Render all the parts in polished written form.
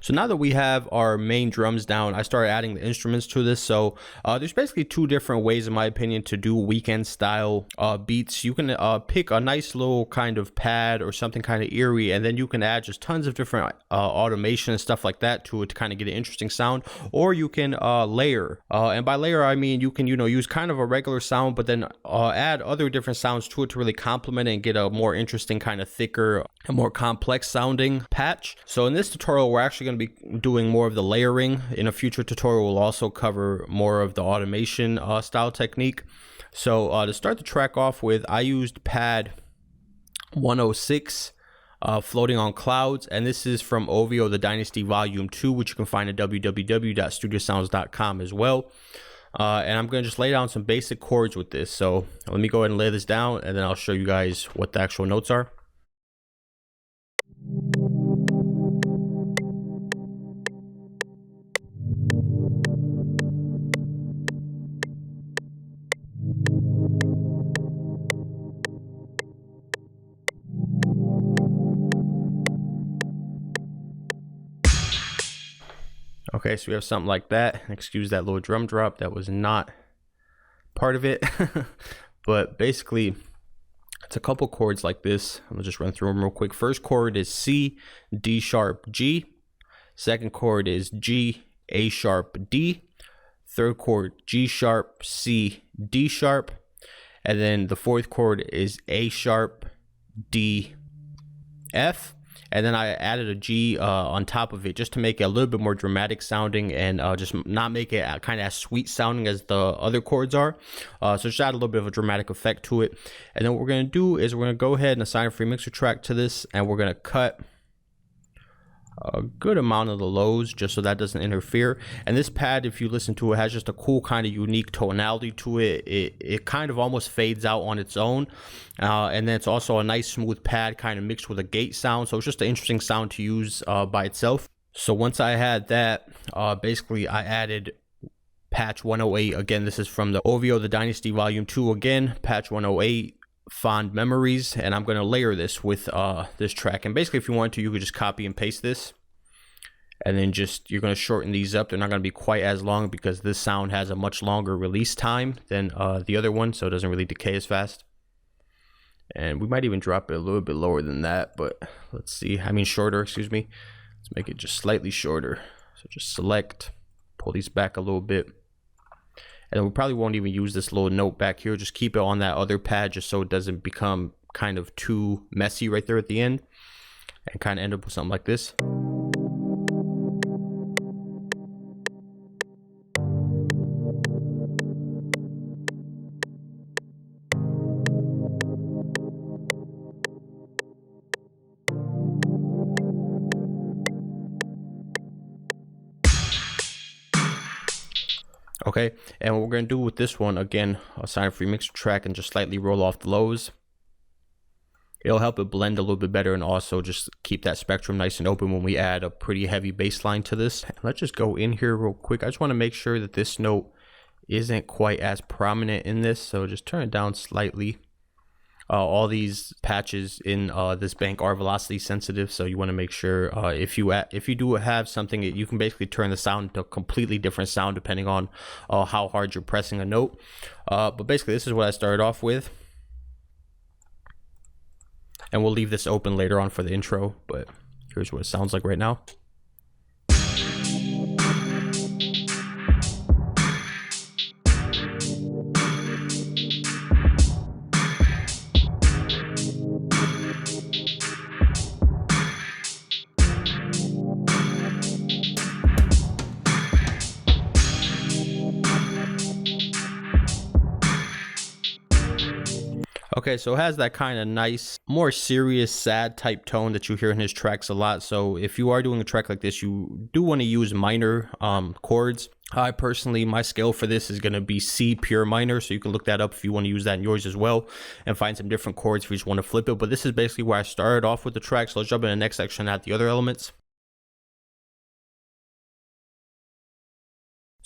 So now that we have our main drums down, I started adding the instruments to this. So there's basically two different ways, in my opinion, to do Weeknd style beats. You can pick a nice little kind of pad or something kind of eerie, and then you can add just tons of different automation and stuff like that to it to kind of get an interesting sound. Or you can layer, and by layer I mean you can use kind of a regular sound, but then add other different sounds to it to really complement it and get a more interesting kind of thicker and more complex sounding patch. So in this tutorial we're actually going to be doing more of the layering. In a future tutorial we'll also cover more of the automation style technique. So to start the track off with, I used pad 106, Floating on Clouds, and this is from OVO The Dynasty Volume 2, which you can find at www.studiosounds.com as well. And I'm going to just lay down some basic chords with this. So let me go ahead and lay this down, and then I'll show you guys what the actual notes are. Okay, so we have something like that. Excuse that little drum drop. That was not part of it. But basically, it's a couple chords like this. I'll just run through them real quick. First chord is C, D sharp, G. Second chord is G, A sharp, D. Third chord, G sharp, C, D sharp. And then the fourth chord is A sharp, D, F. And then I added a G on top of it just to make it a little bit more dramatic sounding and just not make it kind of as sweet sounding as the other chords are. So just add a little bit of a dramatic effect to it. And then what we're going to do is we're going to go ahead and assign a free mixer track to this, and we're going to cut a good amount of the lows just so that doesn't interfere. And this pad, if you listen to it, has just a cool kind of unique tonality to it. It kind of almost fades out on its own, and then it's also a nice smooth pad kind of mixed with a gate sound, so it's just an interesting sound to use by itself. So once I had that, basically I added patch 108. Again, this is from the OVO The Dynasty Volume 2, again patch 108, Fond Memories, and I'm going to layer this with this track. And basically, if you want to, you could just copy and paste this, and then you're going to shorten these up. They're not going to be quite as long because this sound has a much longer release time than the other one, so it doesn't really decay as fast. And we might even drop it a little bit lower than that, but let's see. I mean shorter, excuse me. Let's make it just slightly shorter. So just select, pull these back a little bit. And we probably won't even use this little note back here. Just keep it on that other pad just so it doesn't become kind of too messy right there at the end, and kind of end up with something like this. Okay, and what we're going to do with this one, again, assign a free mixer track and just slightly roll off the lows. It'll help it blend a little bit better and also just keep that spectrum nice and open when we add a pretty heavy bass line to this. Let's just go in here real quick. I just want to make sure that this note isn't quite as prominent in this, so just turn it down slightly. All these patches in this bank are velocity sensitive, so you want to make sure if you do have something, you can basically turn the sound to a completely different sound depending on how hard you're pressing a note. But basically this is what I started off with, and we'll leave this open later on for the intro, but here's what it sounds like right now. Okay, so it has that kind of nice, more serious, sad type tone that you hear in his tracks a lot. So if you are doing a track like this, you do want to use minor chords. I personally, my scale for this is going to be C pure minor, so you can look that up if you want to use that in yours as well, and find some different chords if you just want to flip it. But this is basically where I started off with the track, so let's jump in the next section and add the other elements.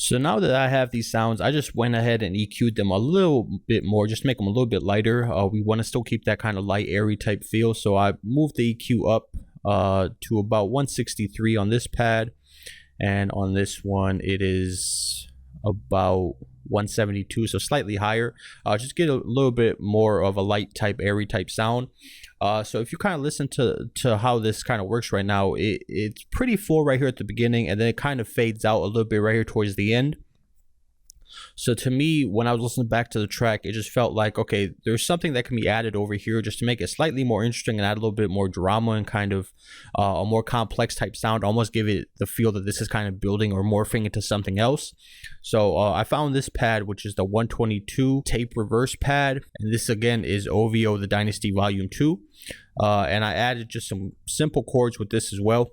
So now that I have these sounds, I just went ahead and EQ'd them a little bit more, just make them a little bit lighter. We want to still keep that kind of light, airy type feel. So I moved the EQ up to about 163 on this pad, and on this one it is about 172, so slightly higher. Just get a little bit more of a light type, airy type sound. So if you kind of listen to how this kind of works right now, it's pretty full right here at the beginning, and then it kind of fades out a little bit right here towards the end. So to me, when I was listening back to the track, it just felt like, okay, there's something that can be added over here just to make it slightly more interesting and add a little bit more drama and kind of a more complex type sound, almost give it the feel that this is kind of building or morphing into something else. So I found this pad, which is the 122 tape reverse pad, and this again is OVO The Dynasty Volume 2. And I added just some simple chords with this as well,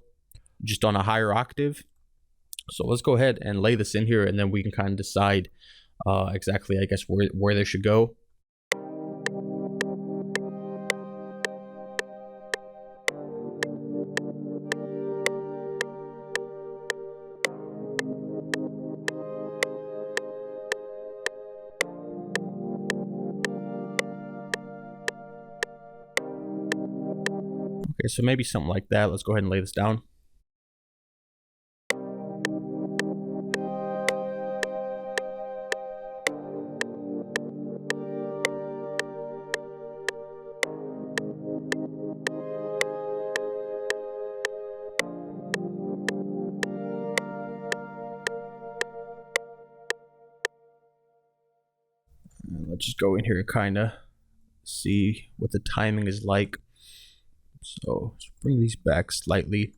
just on a higher octave. So let's go ahead and lay this in here, and then we can kind of decide exactly, I guess, where they should go. Okay, so maybe something like that. Let's go ahead and lay this down. Let's just go in here and kind of see what the timing is like. So let's bring these back slightly.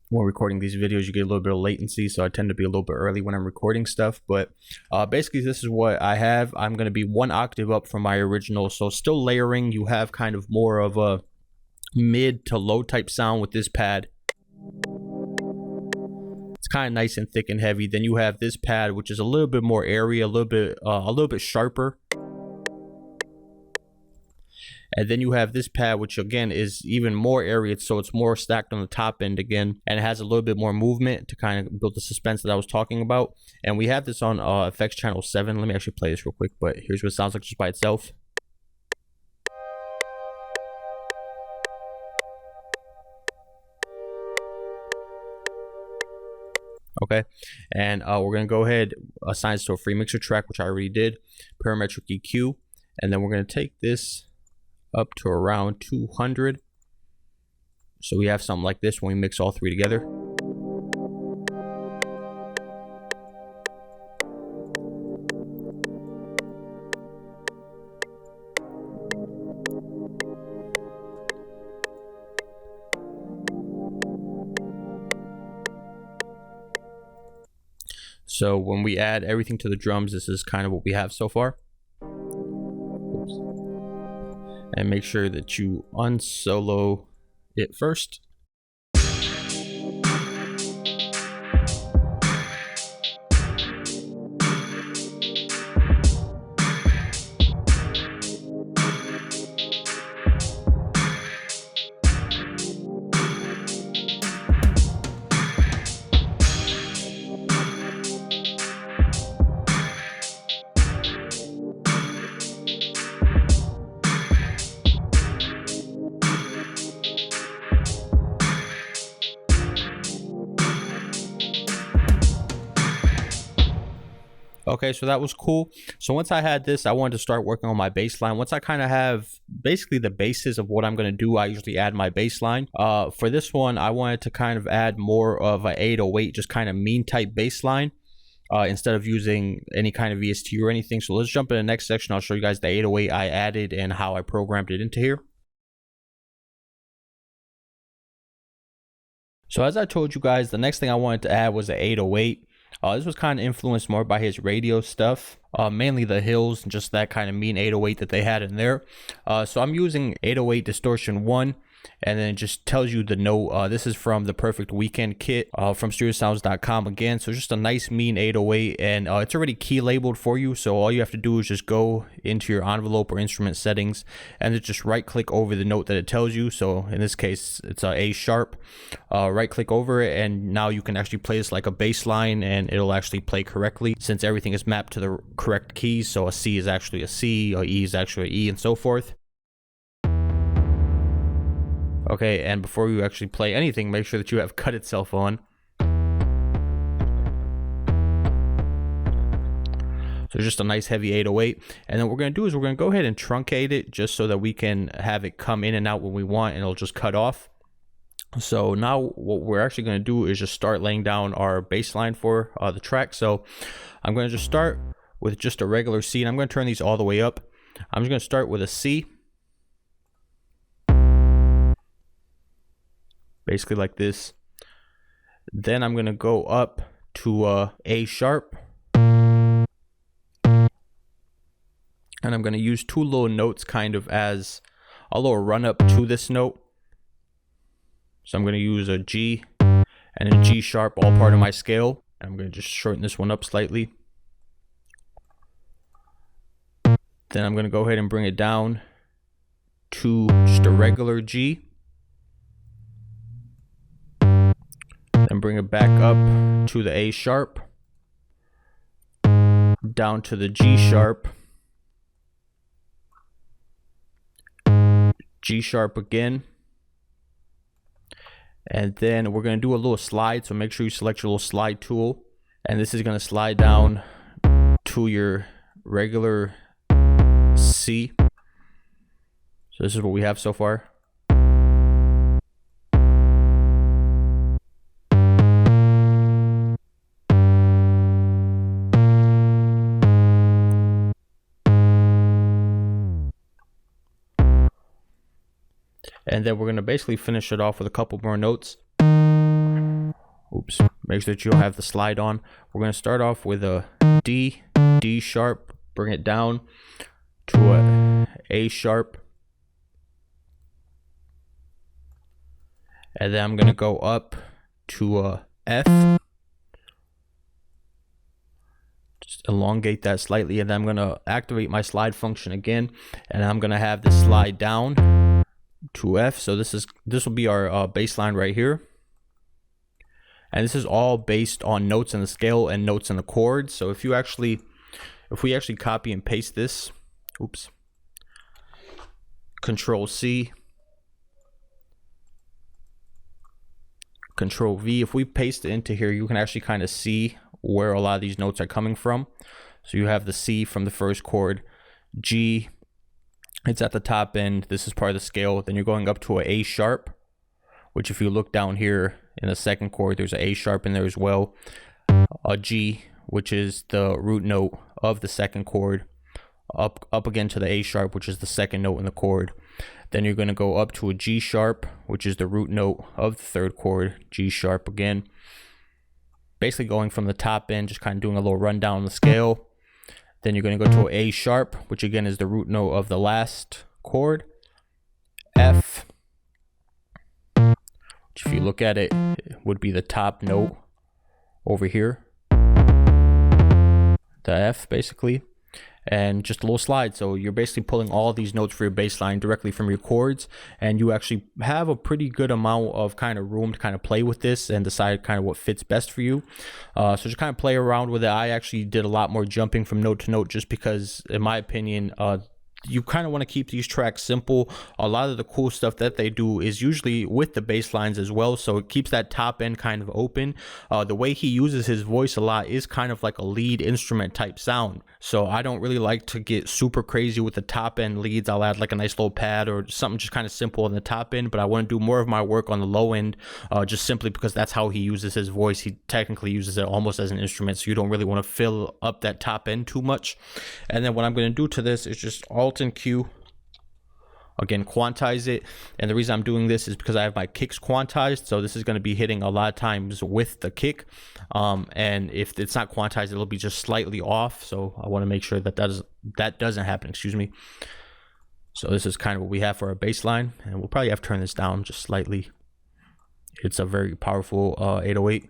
When recording these videos, you get a little bit of latency, so I tend to be a little bit early when I'm recording stuff. But basically, this is what I have. I'm going to be 1 octave up from my original, so still layering. You have kind of more of a mid to low type sound with this pad. It's kind of nice and thick and heavy. Then you have this pad, which is a little bit more airy, a little bit sharper. And then you have this pad, which again is even more airy, so it's more stacked on the top end again, and it has a little bit more movement to kind of build the suspense that I was talking about. And we have this on effects channel 7. Let me actually play this real quick, but here's what it sounds like just by itself. Okay, and we're gonna go ahead, assign it to a free mixer track, which I already did, parametric EQ, and then we're gonna take this up to around 200. So we have something like this when we mix all 3 together. So when we add everything to the drums, this is kind of what we have so far. And make sure that you unsolo it first. Okay, so that was cool. So once I had this, I wanted to start working on my bass line. Once I kind of have basically the basis of what I'm going to do, I usually add my bass line. For this one, I wanted to kind of add more of an 808, just kind of mean type bass line, instead of using any kind of VST or anything. So let's jump in the next section. I'll show you guys the 808 I added and how I programmed it into here. So as I told you guys, the next thing I wanted to add was the 808. This was kind of influenced more by his radio stuff, mainly the Hills and just that kind of mean 808 that they had in there. So I'm using 808 Distortion 1, and then it just tells you the note. This is from the Perfect Weeknd kit from StudioSounds.com again. So just a nice mean 808, and it's already key labeled for you. So all you have to do is just go into your envelope or instrument settings and then just right click over the note that it tells you. So in this case, it's a A sharp. Right click over it, and now you can actually play this like a bass line, and it'll actually play correctly since everything is mapped to the correct keys. So a C is actually a C, a E is actually an E, and so forth. Okay, and before you actually play anything, make sure that you have cut itself on. So just a nice heavy 808. And then what we're going to do is we're going to go ahead and truncate it just so that we can have it come in and out when we want, and it'll just cut off. So now what we're actually going to do is just start laying down our bass line for the track. So I'm going to just start with just a regular C, and I'm going to turn these all the way up. I'm just going to start with a C. Basically like this. Then I'm going to go up to A sharp. And I'm going to use two little notes kind of as a little run up to this note. So I'm going to use a G and a G sharp, all part of my scale. I'm going to just shorten this one up slightly. Then I'm going to go ahead and bring it down to just a regular G. Then bring it back up to the A sharp. Down to the G sharp. G sharp again. And then we're going to do a little slide, so make sure you select your little slide tool, and this is going to slide down to your regular C. So this is what we have so far. And then we're going to basically finish it off with a couple more notes. Oops. Make sure that you'll have the slide on. We're going to start off with a D, D sharp, bring it down to a A sharp. And then I'm going to go up to a F. Just elongate that slightly, and then I'm going to activate my slide function again, and I'm going to have this slide down to F. So this will be our bass line right here, and this is all based on notes in the scale and notes in the chords. So if we actually copy and paste this, oops, Control C, Control V, if we paste it into here, you can actually kind of see where a lot of these notes are coming from. So you have the C from the first chord, G, it's at the top end, this is part of the scale. Then you're going up to an A sharp, which if you look down here in the second chord, there's an A sharp in there as well. A G, which is the root note of the second chord, up again to the A sharp, which is the second note in the chord. Then you're going to go up to a G sharp, which is the root note of the third chord, G sharp again. Basically going from the top end, just kind of doing a little rundown on the scale. Then you're going to go to an A sharp, which again is the root note of the last chord, F, which if you look at it, would be the top note over here, the F basically, and just a little slide. So you're basically pulling all these notes for your bass line directly from your chords, and you actually have a pretty good amount of kind of room to kind of play with this and decide kind of what fits best for you. So just kind of play around with it. I actually did a lot more jumping from note to note just because, in my opinion, you kind of want to keep these tracks simple. A lot of the cool stuff that they do is usually with the bass lines as well, so it keeps that top end kind of open. The way he uses his voice a lot is kind of like a lead instrument type sound, so I don't really like to get super crazy with the top end leads. I'll add like a nice little pad or something just kind of simple on the top end, but I want to do more of my work on the low end, just simply because that's how he uses his voice. He technically uses it almost as an instrument, so you don't really want to fill up that top end too much. And then what I'm going to do to this is just Alt and Q, again, quantize it. And the reason I'm doing this is because I have my kicks quantized, so this is going to be hitting a lot of times with the kick, and if it's not quantized, it'll be just slightly off, so I want to make sure that that doesn't happen, excuse me. So this is kind of what we have for our bass line, and we'll probably have to turn this down just slightly. It's a very powerful 808.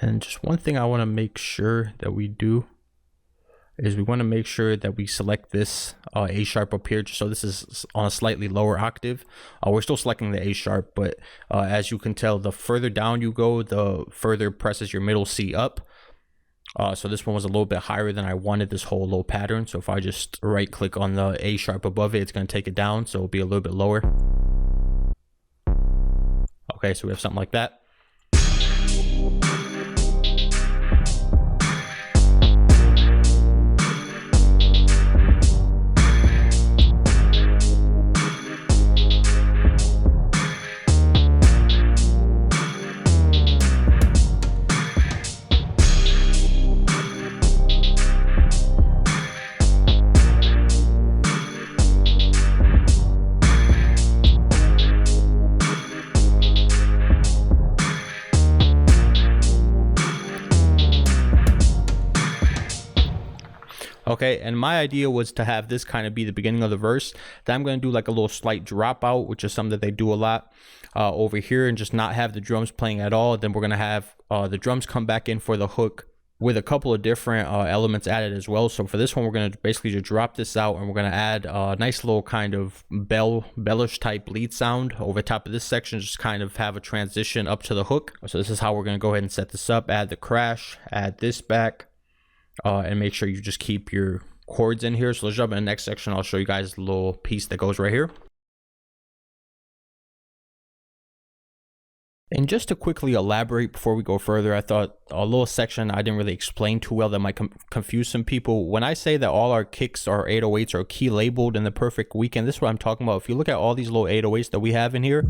And just one thing I want to make sure that we do, is we want to make sure that we select this A sharp up here. So this is on a slightly lower octave. We're still selecting the A sharp, but as you can tell, the further down you go, the further presses your middle C up. So this one was a little bit higher than I wanted this whole low pattern. So if I just right click on the A sharp above it, it's going to take it down. So it'll be a little bit lower. Okay, so we have something like that. Okay, and my idea was to have this kind of be the beginning of the verse. Then I'm going to do like a little slight dropout, which is something that they do a lot over here, and just not have the drums playing at all. Then we're going to have the drums come back in for the hook with a couple of different elements added as well. So for this one, we're going to basically just drop this out, and we're going to add a nice little kind of bellish type lead sound over top of this section, just kind of have a transition up to the hook. So this is how we're going to go ahead and set this up. Add the crash, add this back. And make sure you just keep your chords in here. So let's jump in the next section. I'll show you guys a little piece that goes right here. And just to quickly elaborate before we go further, I thought a little section I didn't really explain too well that might confuse some people. When I say that all our kicks, our 808s are key labeled in the perfect Weeknd, this is what I'm talking about. If you look at all these little 808s that we have in here,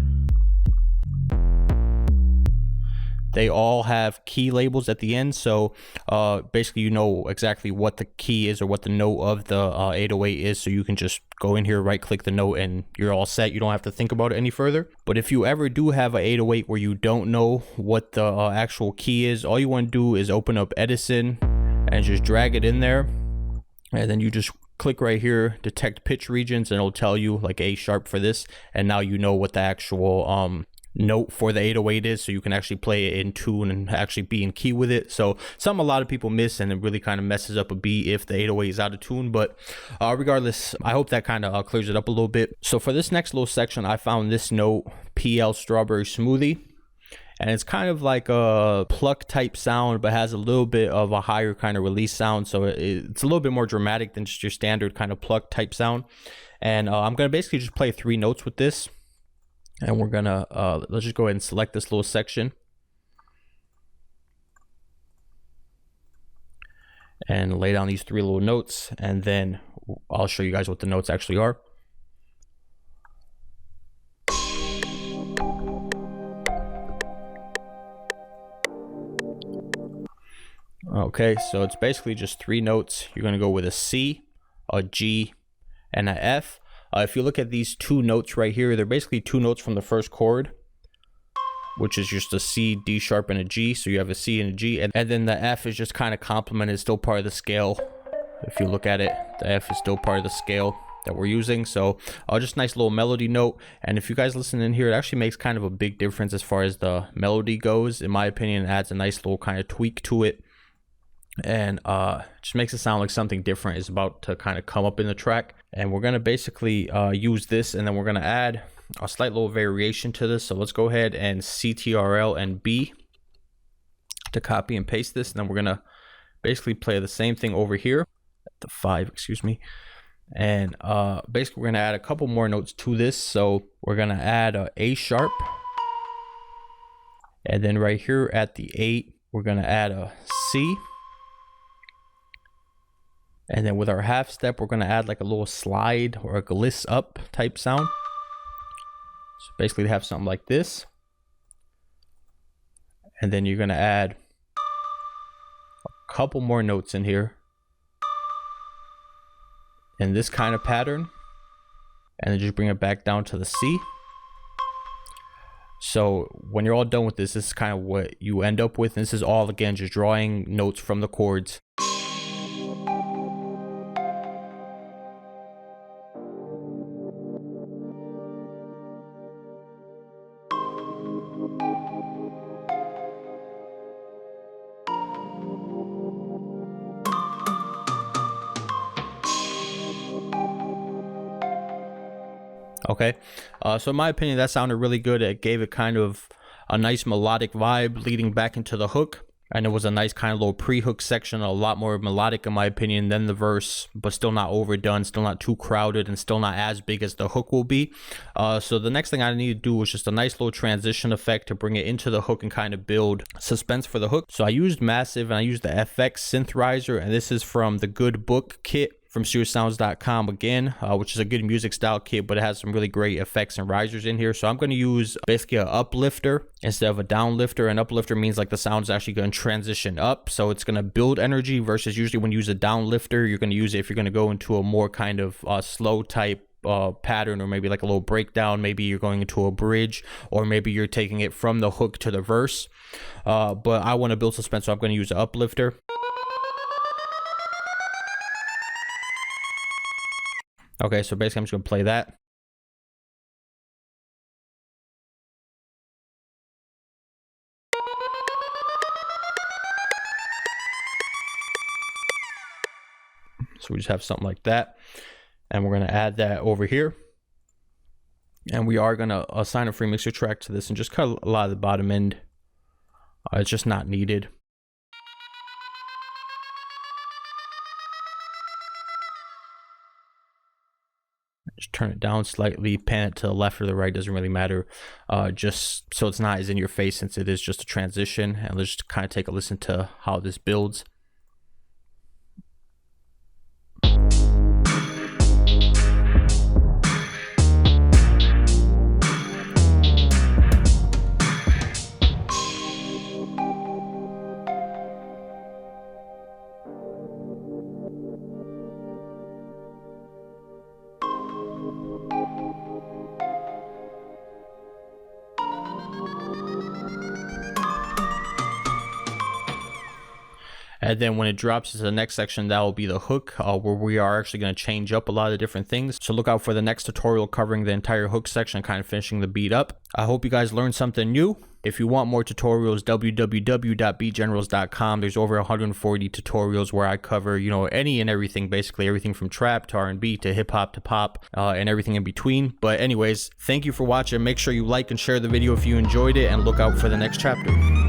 they all have key labels at the end. So basically you know exactly what the key is or what the note of the 808 is. So you can just go in here, right click the note, and you're all set. You don't have to think about it any further. But if you ever do have an 808 where you don't know what the actual key is, all you want to do is open up Edison and just drag it in there. And then you just click right here, detect pitch regions, and it'll tell you like A sharp for this. And now you know what the actual note for the 808 is, so you can actually play it in tune and actually be in key with it. So something a lot of people miss, and it really kind of messes up a beat if the 808 is out of tune. But regardless, I hope that kind of clears it up a little bit. So for this next little section, I found this note, PL Strawberry Smoothie, and it's kind of like a pluck type sound, but has a little bit of a higher kind of release sound. So it's a little bit more dramatic than just your standard kind of pluck type sound. And I'm gonna basically just play 3 notes with this. And we're gonna let's just go ahead and select this little section and lay down these 3 little notes, and then I'll show you guys what the notes actually are. Okay, so it's basically just 3 notes. You're gonna go with a C, a G, and a F. If you look at these 2 notes right here, they're basically 2 notes from the first chord, which is just a C, D sharp, and a G. So you have a C and a G, and then the F is just kind of complemented, still part of the scale. If you look at it, the F is still part of the scale that we're using. So just a nice little melody note. And if you guys listen in here, it actually makes kind of a big difference as far as the melody goes. In my opinion, it adds a nice little kind of tweak to it, and just makes it sound like something different is about to kind of come up in the track. And we're going to basically use this, and then we're going to add a slight little variation to this. So let's go ahead and CTRL and B to copy and paste this, and then we're going to basically play the same thing over here at the 5, excuse me. And basically we're going to add a couple more notes to this. So we're going to add a A sharp, and then right here at the 8 we're going to add a C. And then with our half step, we're going to add like a little slide or a gliss up type sound. So basically have something like this. And then you're going to add a couple more notes in here in this kind of pattern. And then just bring it back down to the C. So when you're all done with this, this is kind of what you end up with. And this is all, again, just drawing notes from the chords. Okay, so in my opinion, that sounded really good. It gave it kind of a nice melodic vibe leading back into the hook. And it was a nice kind of little pre-hook section, a lot more melodic in my opinion than the verse, but still not overdone, still not too crowded, and still not as big as the hook will be. So the next thing I need to do was just a nice little transition effect to bring it into the hook and kind of build suspense for the hook. So I used Massive and I used the FX synthesizer, and this is from the Good Book kit from SeriouSounds.com again, which is a good music style kit, but it has some really great effects and risers in here. So I'm going to use basically an uplifter instead of a downlifter. An uplifter means like the sound's actually going to transition up, so it's going to build energy, versus usually when you use a downlifter, you're going to use it if you're going to go into a more kind of slow type pattern, or maybe like a little breakdown. Maybe you're going into a bridge, or maybe you're taking it from the hook to the verse. But I want to build suspense, so I'm going to use an uplifter. Okay, so basically I'm just going to play that. So we just have something like that. And we're going to add that over here. And we are going to assign a free mixer track to this and just cut a lot of the bottom end. It's just not needed. Just turn it down slightly, pan it to the left or the right, doesn't really matter, just so it's not as in your face, since it is just a transition. And let's just kind of take a listen to how this builds. And then when it drops to the next section, that will be the hook, where we are actually going to change up a lot of different things. So look out for the next tutorial covering the entire hook section, kind of finishing the beat up. I hope you guys learned something new. If you want more tutorials, www.beatgenerals.com. There's over 140 tutorials where I cover, you know, any and everything, basically everything from trap to R&B to hip hop to pop, and everything in between. But anyways, thank you for watching. Make sure you like and share the video if you enjoyed it, and look out for the next chapter.